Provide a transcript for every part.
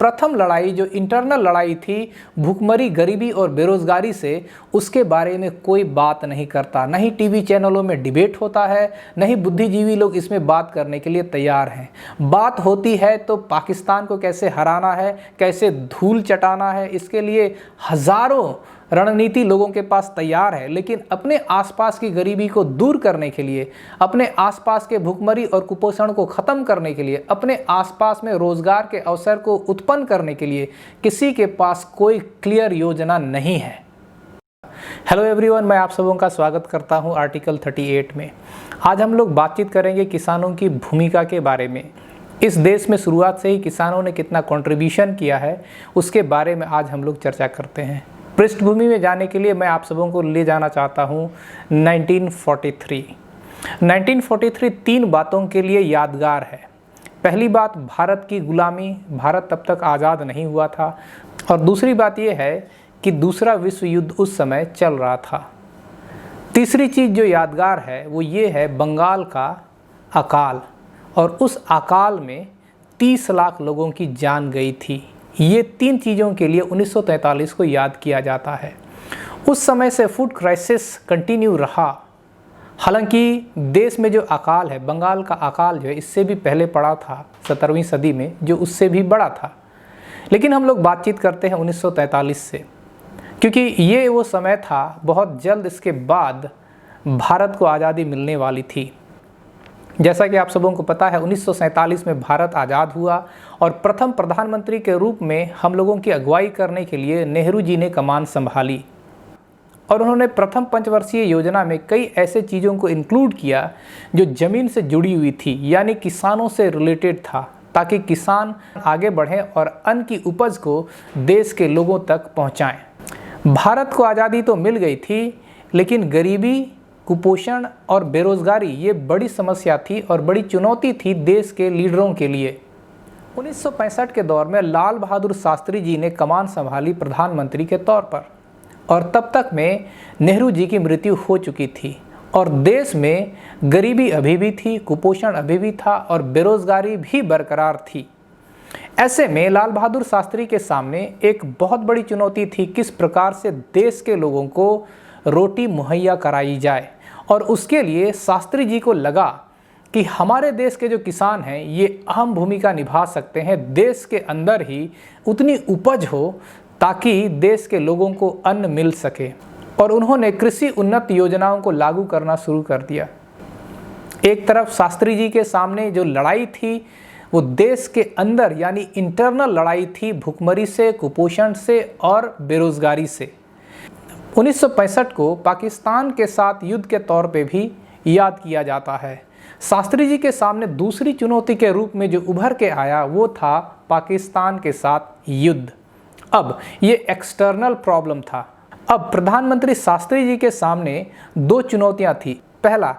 प्रथम लड़ाई जो इंटरनल लड़ाई थी भूखमरी, गरीबी और बेरोजगारी से, उसके बारे में कोई बात नहीं करता। नहीं टीवी चैनलों में डिबेट होता है, नहीं बुद्धिजीवी लोग इसमें बात करने के लिए तैयार हैं। बात होती है तो पाकिस्तान को कैसे हराना है, कैसे धूल चटाना है, इसके लिए हजारों रणनीति लोगों के पास तैयार है। लेकिन अपने आसपास की गरीबी को दूर करने के लिए, अपने आसपास के भूखमरी और कुपोषण को ख़त्म करने के लिए, अपने आसपास में रोजगार के अवसर को उत्पन्न करने के लिए किसी के पास कोई क्लियर योजना नहीं है। हेलो एवरीवन, मैं आप सबों का स्वागत करता हूं आर्टिकल 38 में। आज हम लोग बातचीत करेंगे किसानों की भूमिका के बारे में। इस देश में शुरुआत से ही किसानों ने कितना कंट्रीब्यूशन किया है उसके बारे में आज हम लोग चर्चा करते हैं। पृष्ठभूमि में जाने के लिए मैं आप सबों को ले जाना चाहता हूं 1943 तीन बातों के लिए यादगार है। पहली बात, भारत की गुलामी, भारत तब तक आज़ाद नहीं हुआ था। और दूसरी बात यह है कि दूसरा विश्व युद्ध उस समय चल रहा था। तीसरी चीज़ जो यादगार है वो ये है बंगाल का अकाल, और उस अकाल में 30 लाख लोगों की जान गई थी। ये तीन चीज़ों के लिए 1943 को याद किया जाता है। उस समय से फूड क्राइसिस कंटिन्यू रहा। हालांकि देश में जो अकाल है, बंगाल का अकाल जो है, इससे भी पहले पड़ा था 17वीं सदी में, जो उससे भी बड़ा था। लेकिन हम लोग बातचीत करते हैं 1943 से, क्योंकि ये वो समय था, बहुत जल्द इसके बाद भारत को आज़ादी मिलने वाली थी। जैसा कि आप सबों को पता है 1947 में भारत आज़ाद हुआ और प्रथम प्रधानमंत्री के रूप में हम लोगों की अगुवाई करने के लिए नेहरू जी ने कमान संभाली। और उन्होंने प्रथम पंचवर्षीय योजना में कई ऐसे चीज़ों को इंक्लूड किया जो ज़मीन से जुड़ी हुई थी, यानी किसानों से रिलेटेड था, ताकि किसान आगे बढ़ें और अन्न की उपज को देश के लोगों तक पहुँचाएँ। भारत को आज़ादी तो मिल गई थी, लेकिन गरीबी, कुपोषण और बेरोजगारी ये बड़ी समस्या थी और बड़ी चुनौती थी देश के लीडरों के लिए। 1965 के दौर में लाल बहादुर शास्त्री जी ने कमान संभाली प्रधानमंत्री के तौर पर, और तब तक में नेहरू जी की मृत्यु हो चुकी थी और देश में गरीबी अभी भी थी, कुपोषण अभी भी था और बेरोजगारी भी बरकरार थी। ऐसे में लाल बहादुर शास्त्री के सामने एक बहुत बड़ी चुनौती थी, किस प्रकार से देश के लोगों को रोटी मुहैया कराई जाए। और उसके लिए शास्त्री जी को लगा कि हमारे देश के जो किसान हैं ये अहम भूमिका निभा सकते हैं, देश के अंदर ही उतनी उपज हो ताकि देश के लोगों को अन्न मिल सके। और उन्होंने कृषि उन्नत योजनाओं को लागू करना शुरू कर दिया। एक तरफ शास्त्री जी के सामने जो लड़ाई थी वो देश के अंदर यानी इंटरनल लड़ाई थी, भूखमरी से, कुपोषण से और बेरोजगारी से। 1965 को पाकिस्तान के साथ युद्ध के तौर पे भी याद किया जाता है। शास्त्री जी के सामने दूसरी चुनौती के रूप में जो उभर के आया वो था पाकिस्तान के साथ युद्ध। अब ये एक्सटर्नल प्रॉब्लम था। अब प्रधानमंत्री शास्त्री जी के सामने दो चुनौतियां थी। पहला,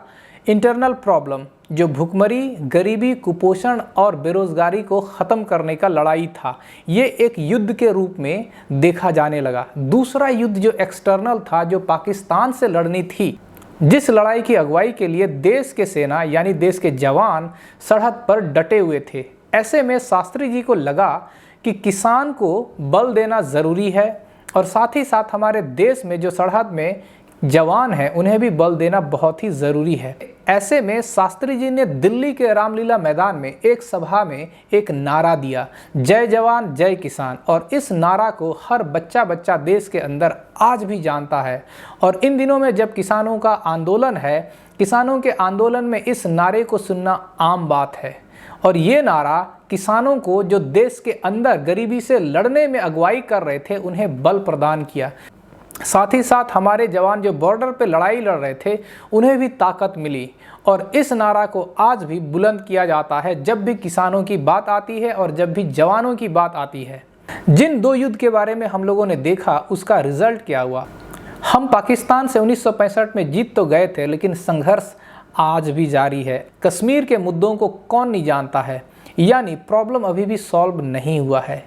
इंटरनल प्रॉब्लम जो भूखमरी, गरीबी, कुपोषण और बेरोजगारी को ख़त्म करने का लड़ाई था, ये एक युद्ध के रूप में देखा जाने लगा। दूसरा युद्ध जो एक्सटर्नल था, जो पाकिस्तान से लड़नी थी, जिस लड़ाई की अगुवाई के लिए देश के सेना यानी देश के जवान सरहद पर डटे हुए थे। ऐसे में शास्त्री जी को लगा कि किसान को बल देना ज़रूरी है और साथ ही साथ हमारे देश में जो सरहद में जवान हैं उन्हें भी बल देना बहुत ही ज़रूरी है। ऐसे में शास्त्री जी ने दिल्ली के रामलीला मैदान में एक सभा में एक नारा दिया, जय जवान जय किसान। और इस नारा को हर बच्चा देश के अंदर आज भी जानता है। और इन दिनों में जब किसानों का आंदोलन है, किसानों के आंदोलन में इस नारे को सुनना आम बात है। और ये नारा किसानों को जो देश के अंदर गरीबी से लड़ने में अगुवाई कर रहे थे उन्हें बल प्रदान किया। साथ ही साथ हमारे जवान जो बॉर्डर पे लड़ाई लड़ रहे थे उन्हें भी ताकत मिली। और इस नारा को आज भी बुलंद किया जाता है जब भी किसानों की बात आती है और जब भी जवानों की बात आती है। जिन दो युद्ध के बारे में हम लोगों ने देखा उसका रिजल्ट क्या हुआ। हम पाकिस्तान से 1965 में जीत तो गए थे, लेकिन संघर्ष आज भी जारी है। कश्मीर के मुद्दों को कौन नहीं जानता है, यानी प्रॉब्लम अभी भी सॉल्व नहीं हुआ है।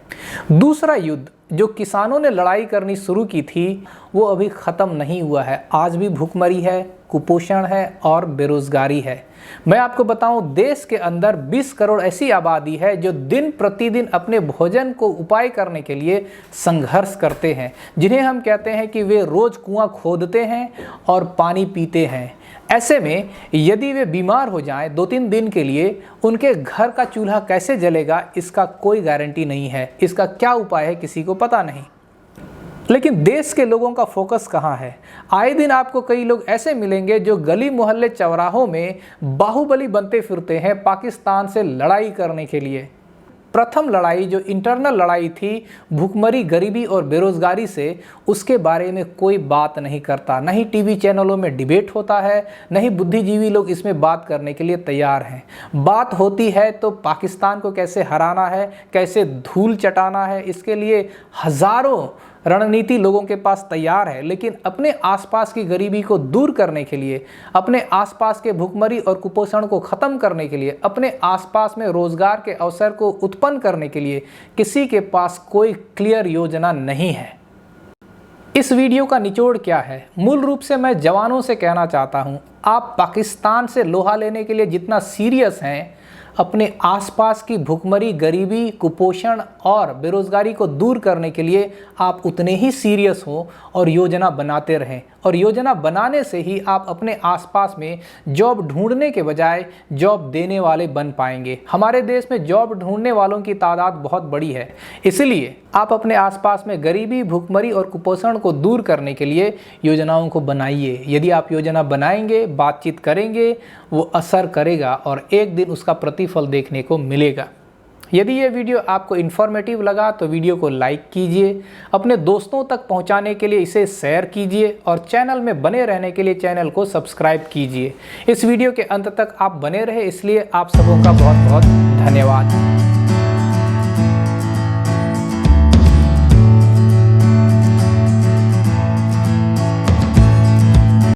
दूसरा युद्ध जो किसानों ने लड़ाई करनी शुरू की थी वो अभी ख़त्म नहीं हुआ है। आज भी भूखमरी है, कुपोषण है और बेरोजगारी है। मैं आपको बताऊं, देश के अंदर 20 करोड़ ऐसी आबादी है जो दिन प्रतिदिन अपने भोजन को उपाय करने के लिए संघर्ष करते हैं, जिन्हें हम कहते हैं कि वे रोज़ कुआं खोदते हैं और पानी पीते हैं। ऐसे में यदि वे बीमार हो जाएं 2-3 दिन के लिए, उनके घर का चूल्हा कैसे जलेगा इसका कोई गारंटी नहीं है। इसका क्या उपाय है किसी को पता नहीं। लेकिन देश के लोगों का फोकस कहाँ है? आए दिन आपको कई लोग ऐसे मिलेंगे जो गली मोहल्ले चौराहों में बाहुबली बनते फिरते हैं पाकिस्तान से लड़ाई करने के लिए। प्रथम लड़ाई जो इंटरनल लड़ाई थी भूखमरी, गरीबी और बेरोजगारी से, उसके बारे में कोई बात नहीं करता। नहीं टीवी चैनलों में डिबेट होता है, नहीं बुद्धिजीवी लोग इसमें बात करने के लिए तैयार हैं। बात होती है तो पाकिस्तान को कैसे हराना है, कैसे धूल चटाना है, इसके लिए हजारों रणनीति लोगों के पास तैयार है। लेकिन अपने आसपास की गरीबी को दूर करने के लिए, अपने आसपास के भूखमरी और कुपोषण को ख़त्म करने के लिए, अपने आसपास में रोजगार के अवसर को उत्पन्न करने के लिए किसी के पास कोई क्लियर योजना नहीं है। इस वीडियो का निचोड़ क्या है? मूल रूप से मैं जवानों से कहना चाहता हूं, आप पाकिस्तान से लोहा लेने के लिए जितना सीरियस हैं, अपने आसपास की भूखमरी, गरीबी, कुपोषण और बेरोजगारी को दूर करने के लिए आप उतने ही सीरियस हो और योजना बनाते रहें। और योजना बनाने से ही आप अपने आसपास में जॉब ढूंढने के बजाय जॉब देने वाले बन पाएंगे। हमारे देश में जॉब ढूंढने वालों की तादाद बहुत बड़ी है, इसलिए आप अपने आसपास में गरीबी, भूखमरी और कुपोषण को दूर करने के लिए योजनाओं को बनाइए। यदि आप योजना बनाएंगे, बातचीत करेंगे, वो असर करेगा और एक दिन उसका प्रतिफल देखने को मिलेगा। यदि ये वीडियो आपको इन्फॉर्मेटिव लगा तो वीडियो को लाइक कीजिए, अपने दोस्तों तक पहुंचाने के लिए इसे शेयर कीजिए और चैनल में बने रहने के लिए चैनल को सब्सक्राइब कीजिए। इस वीडियो के अंत तक आप बने रहे, इसलिए आप सबों का बहुत बहुत धन्यवाद।